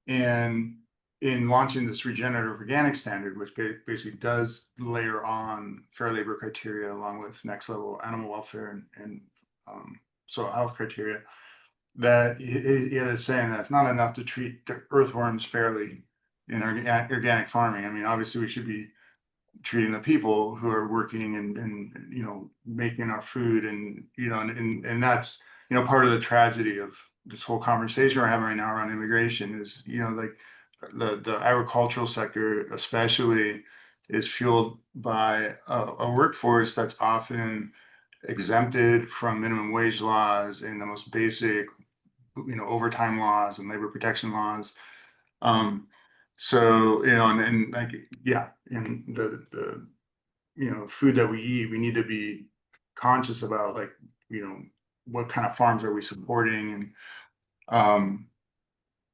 And in launching this regenerative organic standard, which basically does layer on fair labor criteria along with next level animal welfare and soil health criteria, that it is saying that it's not enough to treat the earthworms fairly in organic farming. I mean, obviously we should be treating the people who are working and you know, making our food, and you know, and that's, you know, part of the tragedy of this whole conversation we're having right now around immigration is, you know, like the agricultural sector especially is fueled by a workforce that's often exempted from minimum wage laws and the most basic, you know, overtime laws and labor protection laws. um so, you know, and like, yeah, and the you know, food that we eat, we need to be conscious about, like, you know, what kind of farms are we supporting. And um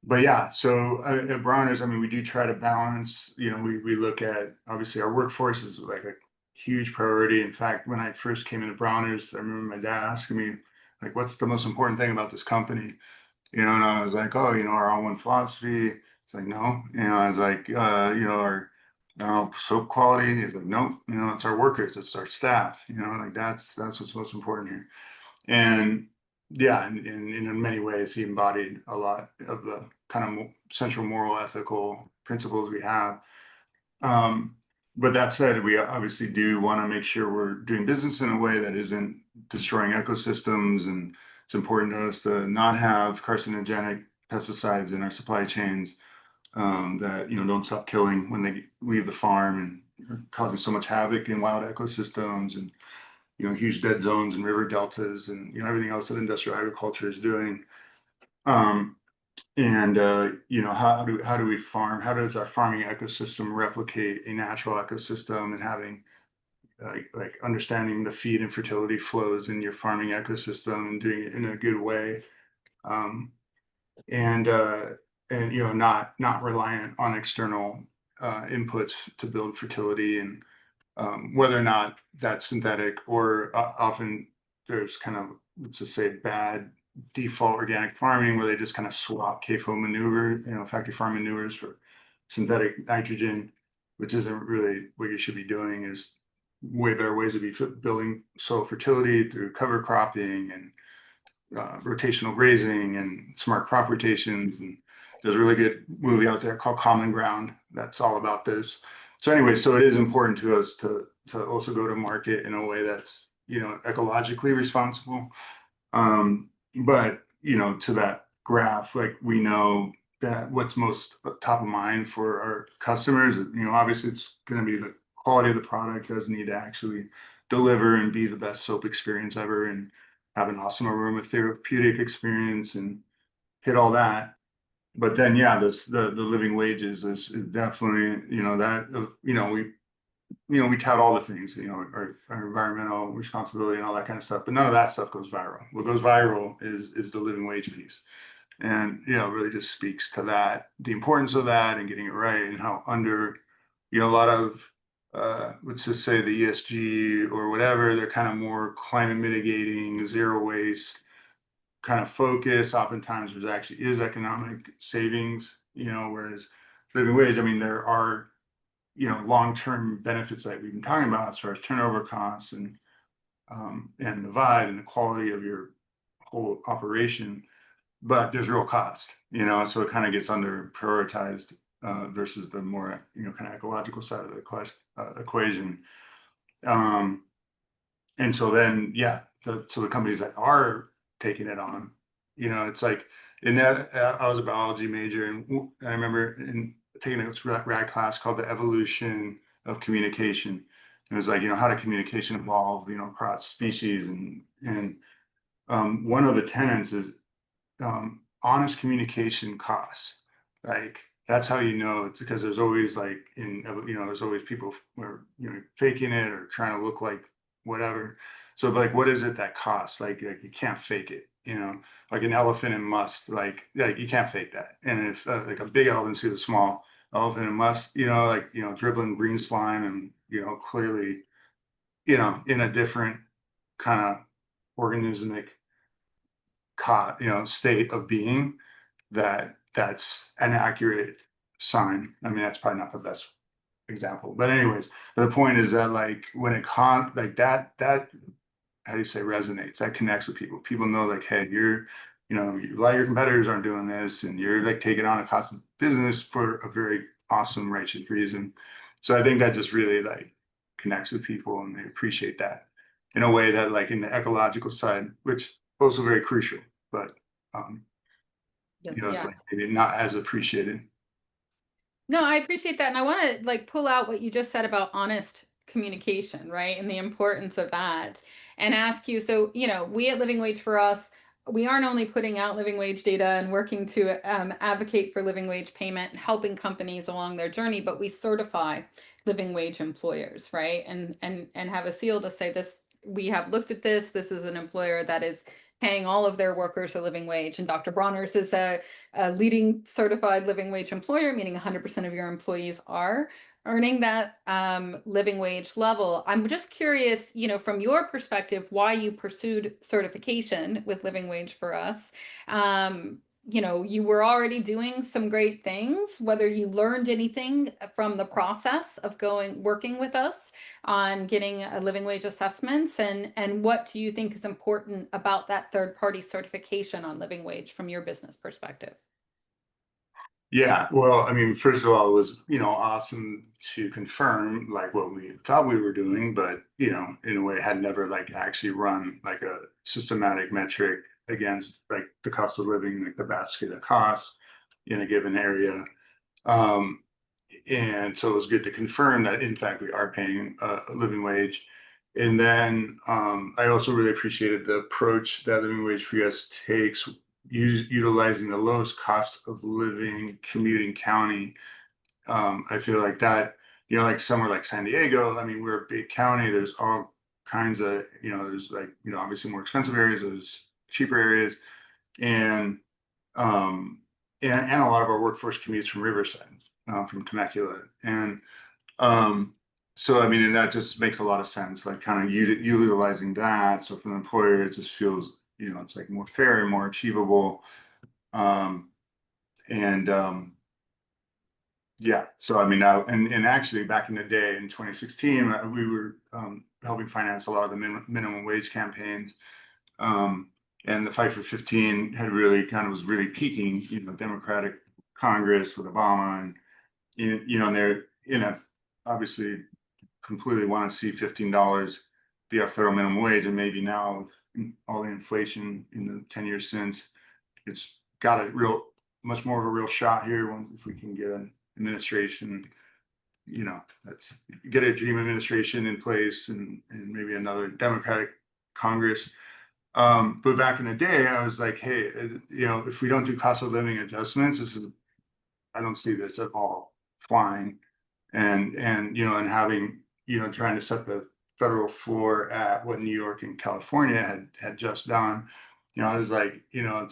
but yeah, so at Bronner's, I mean, we do try to balance, you know, we look at, obviously our workforce is like a huge priority. In fact, when I first came into Bronner's, I remember my dad asking me, like, what's the most important thing about this company? You know, and I was like, oh, you know, our all one philosophy. It's like, no. You know, I was like, you know, our soap quality. He's like, nope. You know, it's our workers, it's our staff. You know, like that's what's most important here. And yeah, and in many ways, he embodied a lot of the kind of central moral ethical principles we have. Um, but that said, we obviously do want to make sure we're doing business in a way that isn't destroying ecosystems, and it's important to us to not have carcinogenic pesticides in our supply chains, that, you know, don't stop killing when they leave the farm and are causing so much havoc in wild ecosystems, and, you know, huge dead zones and river deltas, and, you know, everything else that industrial agriculture is doing. Um, and you know, how do we farm? How does our farming ecosystem replicate a natural ecosystem, and having like understanding the feed and fertility flows in your farming ecosystem and doing it in a good way. Um, and you know, not reliant on external inputs to build fertility, and whether or not that's synthetic or often there's kind of, let's just say, bad default organic farming where they just kind of swap CAFO manure, you know, factory farm manures for synthetic nitrogen, which isn't really what you should be doing. Is way better ways to be building soil fertility through cover cropping and rotational grazing and smart crop rotations. And there's a really good movie out there called Common Ground that's all about this. So anyway, so it is important to us to also go to market in a way that's, you know, ecologically responsible. But you know, to that graph, like, we know that what's most top of mind for our customers, you know, obviously it's going to be the quality of the product. Does need to actually deliver and be the best soap experience ever, and have an awesome aromatherapeutic experience and hit all that. But then, yeah, the living wages is definitely, you know, that, you know, we tout all the things, you know, our environmental responsibility and all that kind of stuff, but none of that stuff goes viral. What goes viral is the living wage piece. And, you know, really just speaks to that, the importance of that and getting it right, and how under, you know, a lot of, let's just say the ESG or whatever, they're kind of more climate mitigating, zero waste kind of focus. Oftentimes there's actually is economic savings, you know, whereas living wage, I mean, there are, you know, long-term benefits that we've been talking about as far as turnover costs and the vibe and the quality of your whole operation, but there's real cost, you know, so it kind of gets under prioritized versus the more, you know, kind of ecological side of the equation. Um, and so then, yeah, so the companies that are taking it on, you know, it's like, in that, I was a biology major, and I remember taking a rad class called the evolution of communication. It was like, you know, how did communication evolve, you know, across species, and one of the tenets is honest communication costs. Like, that's how you know it's because there's always, like, you know, there's always people who are, you know, faking it or trying to look like whatever. So like, what is it that costs? Like you can't fake it, you know, like an elephant in must, like you can't fake that. And if like a big elephant sees a small elephant in must, you know, like, you know, dribbling green slime and, you know, clearly, you know, in a different kind of organismic you know, state of being, that that's an accurate sign. I mean, that's probably not the best example, but anyways, the point is that like when it like that how do you say resonates, that connects with people. People know like, hey, you're, you know, a lot of your competitors aren't doing this, and you're like taking on a cost of business for a very awesome, righteous reason. So I think that just really like connects with people, and they appreciate that in a way that like in the ecological side, which also very crucial, but you know, it's Yeah. like maybe not as appreciated. No, I appreciate that. And I want to like pull out what you just said about honest communication, right? And the importance of that and ask you, so, you know, we at Living Wage for Us, we aren't only putting out living wage data and working to advocate for living wage payment and helping companies along their journey, but we certify living wage employers, right? And have a seal to say this, we have looked at this. This is an employer that is paying all of their workers a living wage. And Dr. Bronner's is a leading certified living wage employer, meaning 100% of your employees are earning that living wage level. I'm just curious, you know, from your perspective, why you pursued certification with Living Wage for Us. You know, you were already doing some great things, whether you learned anything from the process of working with us on getting a living wage assessments, and what do you think is important about that third party certification on living wage from your business perspective? Yeah, well, I mean, first of all, it was, you know, awesome to confirm like what we thought we were doing, but you know, in a way had never like actually run like a systematic metric against like the cost of living, like the basket of costs in a given area. Um, and so it was good to confirm that in fact we are paying a living wage. And then I also really appreciated the approach that Living Wage for US takes, utilizing the lowest cost of living commuting county. I feel like that, you know, like somewhere like San Diego, I mean, we're a big county, there's all kinds of, you know, there's like, you know, obviously more expensive areas, there's cheaper areas, and um, and a lot of our workforce commutes from Riverside, from Temecula, and um, so I mean, and that just makes a lot of sense. Like, kind of utilizing that. So for the employer, it just feels, you know, it's like more fair and more achievable. Um, and Yeah, so I mean, and actually back in the day in 2016, we were helping finance a lot of the minimum wage campaigns. Um, and the fight for 15 had really kind of was really peaking, you know, Democratic Congress with Obama, and you know, and they're, you know, obviously completely want to see $15 be our federal minimum wage. And maybe now with all the inflation in the 10 years since, it's got a real, much more of a real shot here if we can get an administration, you know, that's get a dream administration in place, and maybe another Democratic Congress. But back in the day, I was like, hey, you know, if we don't do cost of living adjustments, I don't see this at all flying. And you know, and having, you know, trying to set the federal floor at what New York and California had just done, you know, I was like, you know,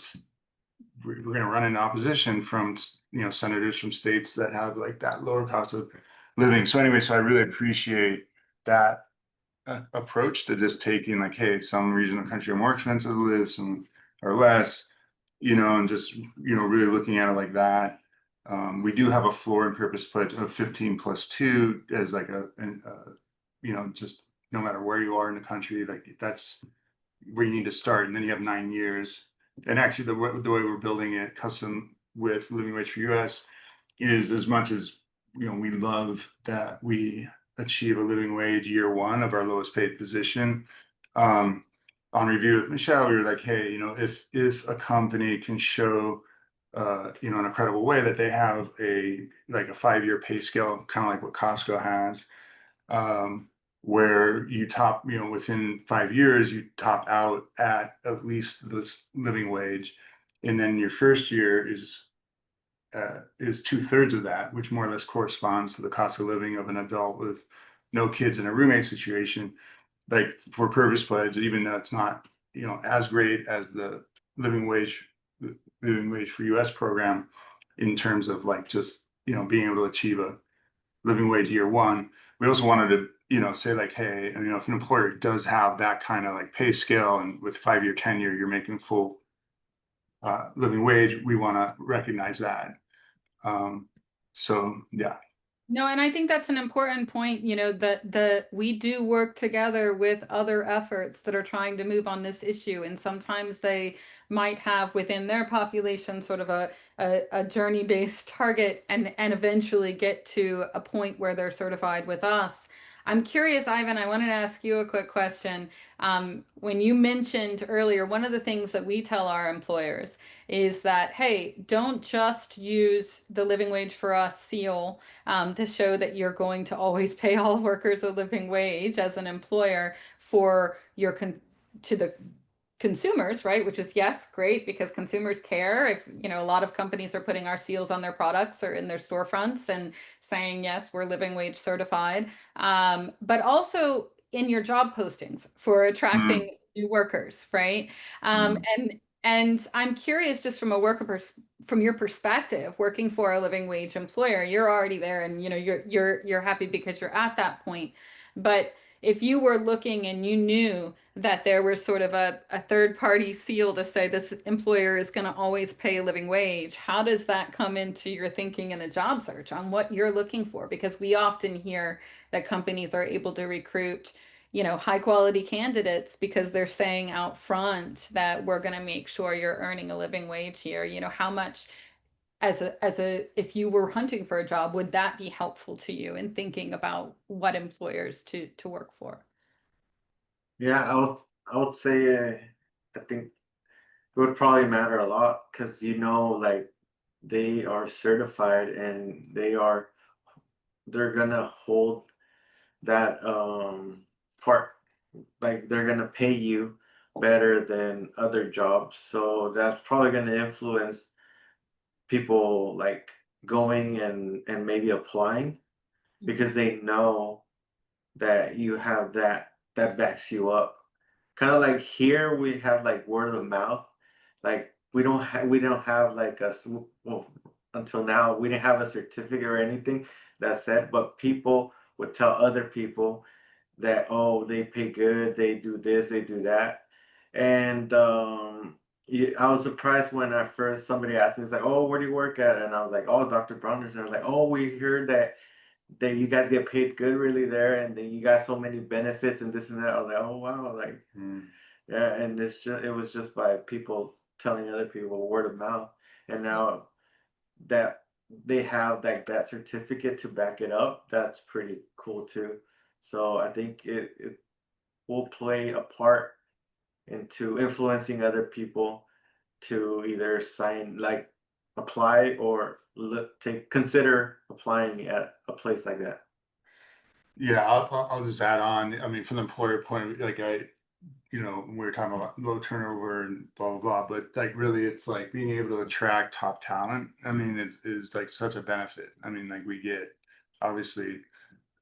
we're going to run into opposition from, you know, senators from states that have like that lower cost of living. So anyway, so I really appreciate that approach to just taking like, hey, some regions of the country are more expensive to live, some are less, you know, and just, you know, really looking at it like that. We do have a floor and purpose pledge of 15 plus 2 as like you know, just no matter where you are in the country, like that's where you need to start. And then you have 9 years. And actually, the way we're building it custom with Living Wage for US is, as much as, you know, we love that we achieve a living wage year one of our lowest paid position. Um, on review with Michelle, we were like, hey, you know, if a company can show, you know, in a credible way that they have a like a 5-year pay scale, kind of like what Costco has, um, where you top, you know, within 5 years, you top out at least this living wage, and then your first year is 2/3 of that, which more or less corresponds to the cost of living of an adult with no kids in a roommate situation. Like for Purpose Pledge, even though it's not, you know, as great as the living wage for US program in terms of like just, you know, being able to achieve a living wage year one, we also wanted to, you know, say like, hey, you know, if an employer does have that kind of like pay scale and with 5-year tenure, you're making full living wage, we want to recognize that. So yeah. No, and I think that's an important point, you know, that we do work together with other efforts that are trying to move on this issue. And sometimes they might have within their population sort of a journey-based target and eventually get to a point where they're certified with us. I'm curious, Ivan, I wanted to ask you a quick question. When you mentioned earlier, one of the things that we tell our employers is that, hey, don't just use the living wage for us seal to show that you're going to always pay all workers a living wage as an employer for your to the consumers, right? Which is, yes, great, because consumers care. If, you know, a lot of companies are putting our seals on their products or in their storefronts and saying, yes, we're living wage certified. But also in your job postings for attracting new workers, right? And I'm curious, just from a from your perspective, working for a living wage employer, you're already there, and you know you're happy because you're at that point. But if you were looking and you knew that there was sort of a third party seal to say this employer is going to always pay a living wage, how does that come into your thinking in a job search on what you're looking for? Because we often hear that companies are able to recruit, you know, high quality candidates because they're saying out front that we're going to make sure you're earning a living wage here. You know, how much as a if you were hunting for a job, would that be helpful to you in thinking about what employers to work for? Yeah, I would say I think it would probably matter a lot because like they are certified and they're gonna hold that part, like they're gonna pay you better than other jobs. So that's probably gonna influence people like going and maybe applying because they know that you have that backs you up. Kind of like here we have like word of mouth. Like we don't have like well, until now we didn't have a certificate or anything that said, but people would tell other people that, oh, they pay good, they do this, they do that. And I was surprised when at first somebody asked me, it's like, oh, where do you work at? And I was like, oh, Dr. Bronner's. And I was like, oh, we heard that you guys get paid good really there, and then you got so many benefits and this and that. I was like, oh wow, like yeah, and it was just by people telling other people word of mouth, and now that they have that certificate to back it up, that's pretty cool too. So I think it will play a part into influencing other people to either sign like apply or consider applying at a place like that. Yeah, I'll just add on. I mean, from the employer point of view, like we were talking about low turnover and blah blah blah, but like really, it's like being able to attract top talent. I mean, it's like such a benefit. I mean, like we get obviously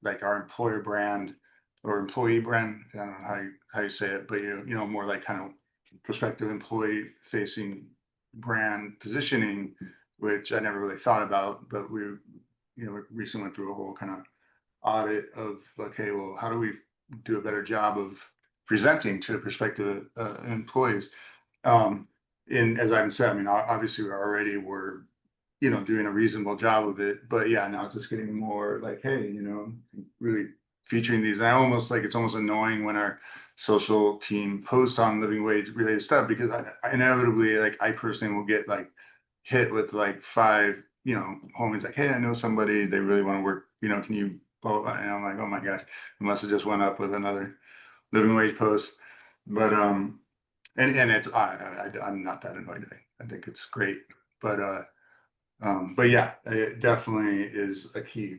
like our employer brand or employee brand. I don't know how you say it, but more like kind of prospective employee facing brand positioning, which I never really thought about, but we recently went through a whole kind of audit of, okay, well, how do we do a better job of presenting to prospective employees? And as I've said, I mean, obviously we already were, doing a reasonable job of it, but yeah, now it's just getting more like, hey, really featuring these. I almost like it's almost annoying when our social team posts on living wage related stuff because I inevitably, like, I personally will get like hit with like five, homies like, hey, I know somebody, they really want to work, can you blah, blah, blah. And I'm like, oh my gosh, I must have just went up with another living wage post. But and it's I'm not that annoyed. I think it's great. But yeah, it definitely is a key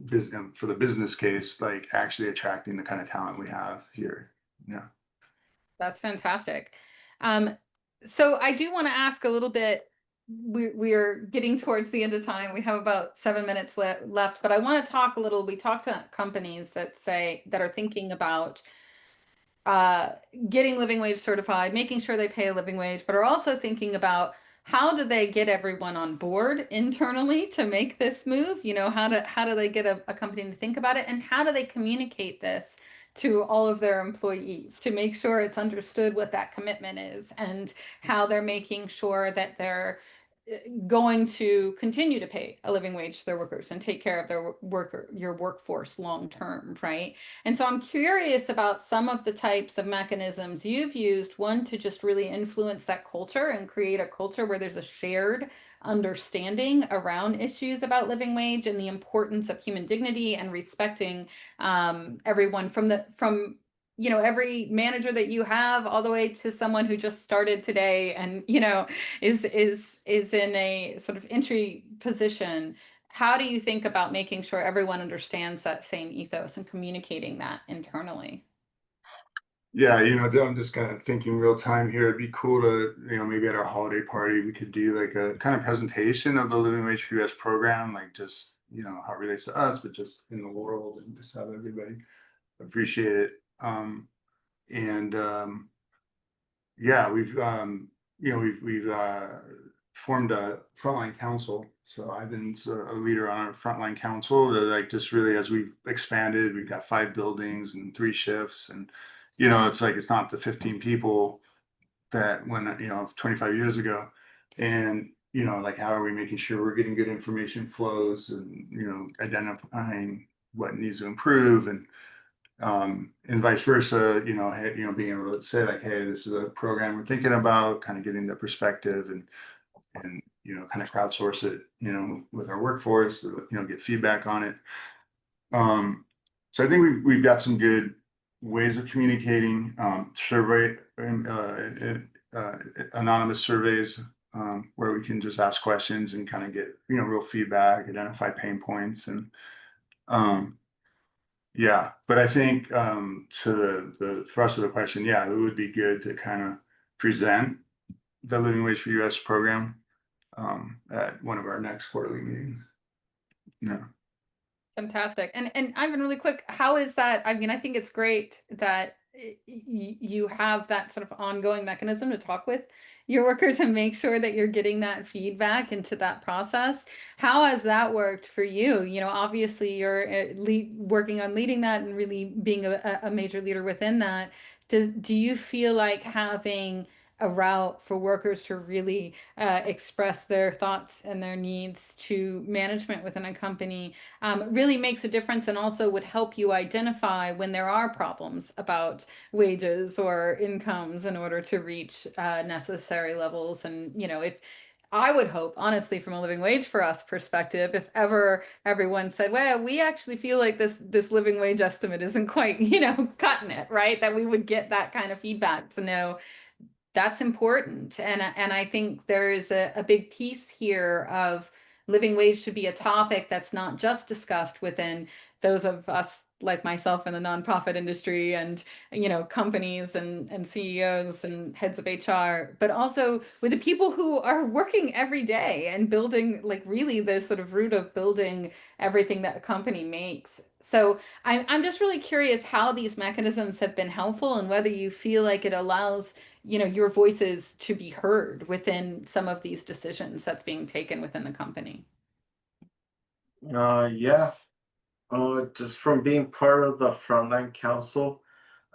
business for the business case, like actually attracting the kind of talent we have here. Yeah. That's fantastic. Um, so I do want to ask a little bit. We're getting towards the end of time. We have about 7 minutes left, but I want to talk a little. We talked to companies that are thinking about uh, getting living wage certified, making sure they pay a living wage, but are also thinking about how do they get everyone on board internally to make this move? You know, how do they get a company to think about it, and how do they communicate this to all of their employees to make sure it's understood what that commitment is and how they're making sure that they're going to continue to pay a living wage to their workers and take care of their your workforce long term, right? And so I'm curious about some of the types of mechanisms you've used, one to just really influence that culture and create a culture where there's a shared understanding around issues about living wage and the importance of human dignity and respecting everyone from every manager that you have all the way to someone who just started today and is in a sort of entry position. How do you think about making sure everyone understands that same ethos and communicating that internally? Yeah, I'm just kind of thinking real time here. It'd be cool to, maybe at our holiday party, we could do like a kind of presentation of the Living Wage for US program, like just, how it relates to us, but just in the world and just have everybody appreciate it. And yeah, we've formed a frontline council. So I've been a leader on our frontline council that, like, just really, as we've expanded, we've got 5 buildings and 3 shifts, and it's like it's not the 15 people that when 25 years ago, and like how are we making sure we're getting good information flows and identifying what needs to improve, and vice versa, hey, being able to say like, hey, this is a program we're thinking about, kind of getting the perspective and kind of crowdsource it, with our workforce, get feedback on it. So I think we've got some good ways of communicating, survey, anonymous surveys, where we can just ask questions and kind of get, real feedback, identify pain points, and yeah, but I think to the thrust of the question, yeah, it would be good to kind of present the Living Wage for US program at one of our next quarterly meetings. Yeah. Fantastic. And Ivan, really quick, how is that? I mean, I think it's great that you have that sort of ongoing mechanism to talk with your workers and make sure that you're getting that feedback into that process. How has that worked for you? Obviously you're working on leading that and really being a major leader within that. Do you feel like having a route for workers to really express their thoughts and their needs to management within a company really makes a difference and also would help you identify when there are problems about wages or incomes in order to reach necessary levels? And if I would hope, honestly, from a living wage for us perspective, if ever everyone said, well, we actually feel like this living wage estimate isn't quite, cutting it, right? That we would get that kind of feedback to know that's important. And I think there's a big piece here of living wage should be a topic that's not just discussed within those of us like myself in the nonprofit industry and companies and CEOs and heads of HR, but also with the people who are working every day and building, like, really the sort of root of building everything that a company makes. So I'm just really curious how these mechanisms have been helpful and whether you feel like it allows your voices to be heard within some of these decisions that's being taken within the company. Yeah. Just from being part of the frontline council,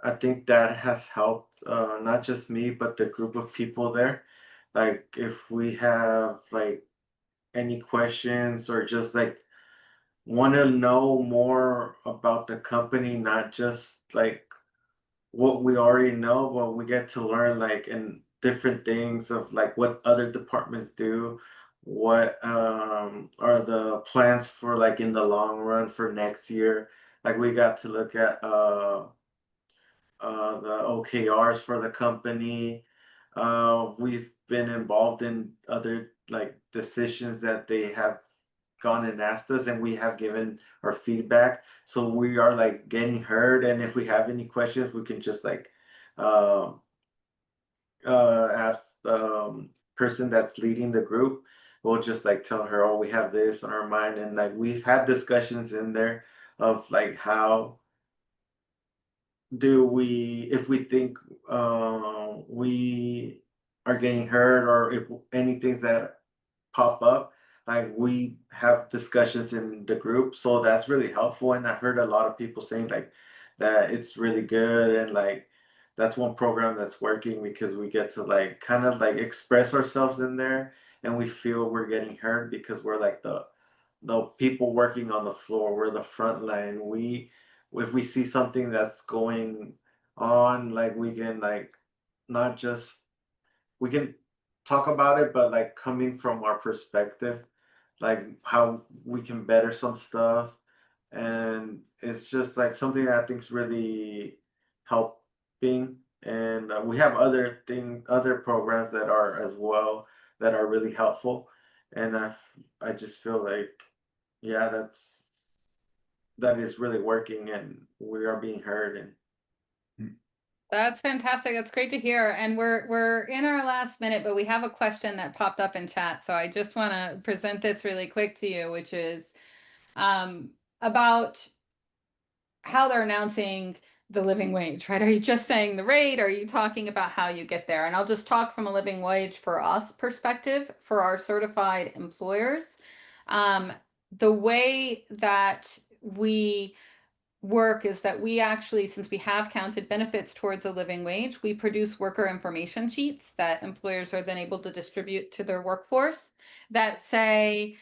I think that has helped, not just me, but the group of people there. Like, if we have like any questions or just like want to know more about the company, not just like what we already know, but we get to learn like in different things of like what other departments do, what are the plans for like in the long run for next year. Like, we got to look at the OKRs for the company. We've been involved in other like decisions that they have gone and asked us, and we have given our feedback. So we are like getting heard, and if we have any questions, we can just like uh, ask the person that's leading the group. We'll just like tell her, oh, we have this on our mind, and like we've had discussions in there of like how do we, if we think we are getting hurt, or if any things that pop up, like we have discussions in the group. So that's really helpful, and I heard a lot of people saying like that it's really good, and like that's one program that's working because we get to like kind of like express ourselves in there, and we feel we're getting heard because we're like the people working on the floor. We're the front line. We if we see something that's going on, like we can like not just we can talk about it, but like coming from our perspective, like how we can better some stuff. And it's just like something that I think is really helping. And we have other programs that are as well that are really helpful. And I just feel like, yeah, that is really working, and we are being heard. And That's fantastic. That's great to hear. And we're in our last minute, but we have a question that popped up in chat. So I just want to present this really quick to you, which is about how they're announcing the living wage, right? Are you just saying the rate? Are you talking about how you get there? And I'll just talk from a living wage for us perspective for our certified employers. The way that we work is that we actually, since we have counted benefits towards a living wage, we produce worker information sheets that employers are then able to distribute to their workforce that say,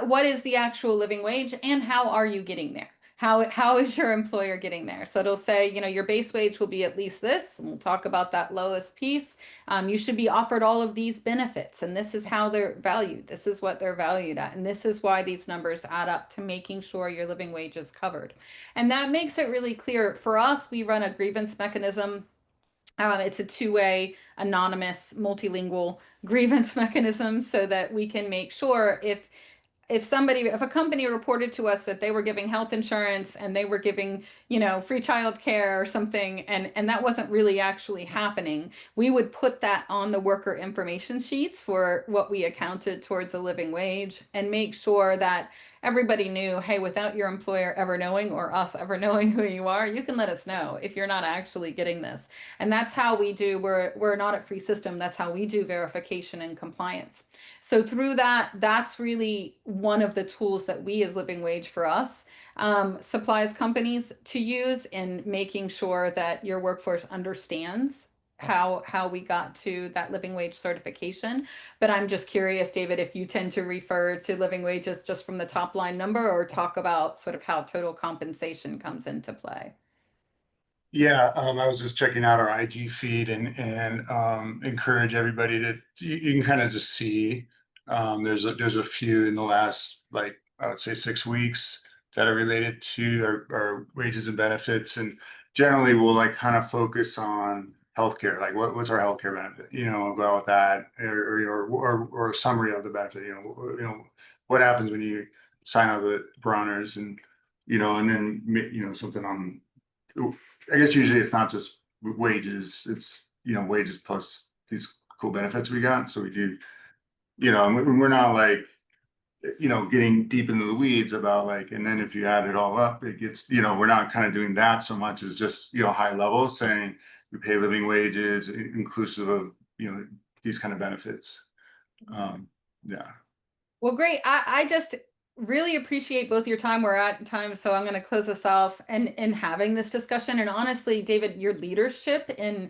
what is the actual living wage and how are you getting there? How is your employer getting there? So it'll say, your base wage will be at least this, and we'll talk about that lowest piece. You should be offered all of these benefits, and this is how they're valued. This is what they're valued at, and this is why these numbers add up to making sure your living wage is covered. And that makes it really clear. For us, we run a grievance mechanism. It's a two-way, anonymous, multilingual grievance mechanism so that we can make sure if a company reported to us that they were giving health insurance and they were giving free child care or something, and that wasn't really actually happening, we would put that on the worker information sheets for what we accounted towards a living wage and make sure that everybody knew, hey, without your employer ever knowing or us ever knowing who you are, you can let us know if you're not actually getting this. And that's how we do, we're an audit-free system. That's how we do verification and compliance. So through that, that's really one of the tools that we as Living Wage for us supplies companies to use in making sure that your workforce understands how we got to that living wage certification. But I'm just curious, David, if you tend to refer to living wages just from the top line number or talk about sort of how total compensation comes into play. Yeah, I was just checking out our IG feed and encourage everybody to you can kind of just see there's a few in the last, like, I would say 6 weeks that are related to our wages and benefits, and generally we'll like kind of focus on healthcare, like what's our healthcare benefit, about that, or a summary of the benefit, what happens when you sign up at Bronner's, and then something on. I guess usually it's not just wages, it's, wages plus these cool benefits we got. So we do, and we're not like, getting deep into the weeds about like, and then if you add it all up, it gets, we're not kind of doing that so much as just, high level saying we pay living wages inclusive of, these kind of benefits. Yeah. Well, great. I just really appreciate both your time. We're at time, so I'm going to close us off and having this discussion. And honestly, David, your leadership in,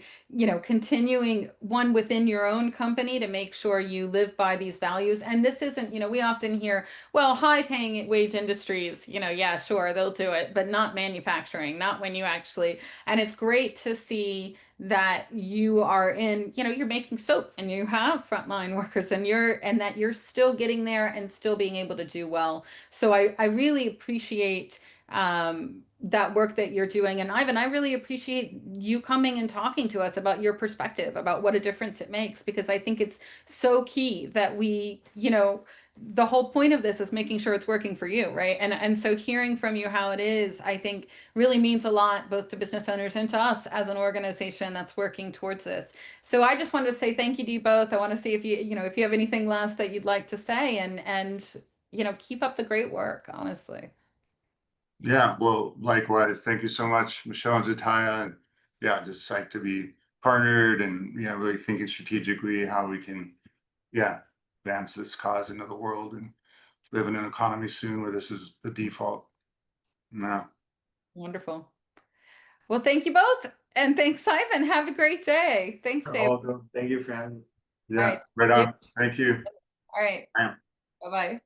continuing one within your own company to make sure you live by these values. And this isn't, we often hear, well, high paying wage industries, yeah, sure, they'll do it, but not manufacturing, not when you actually, and it's great to see that you are in, you're making soap and you have frontline workers and that you're still getting there and still being able to do well. So I really appreciate that work that you're doing. And Ivan, I really appreciate you coming and talking to us about your perspective, about what a difference it makes, because I think it's so key that we, the whole point of this is making sure it's working for you, right? And so hearing from you how it is, I think really means a lot both to business owners and to us as an organization that's working towards this. So I just wanted to say thank you to you both. I want to see if if you have anything last that you'd like to say, and keep up the great work, honestly. Yeah, well, likewise. Thank you so much, Michelle and Zataya. And yeah, just psyched to be partnered and really thinking strategically how we can, advance this cause into the world and live in an economy soon where this is the default. No. Wonderful. Well, thank you both. And thanks, Simon. Have a great day. Thanks, Dave. All good. Thank you for having me. Yeah, right. right on. Thank you. All right. Bam. Bye-bye.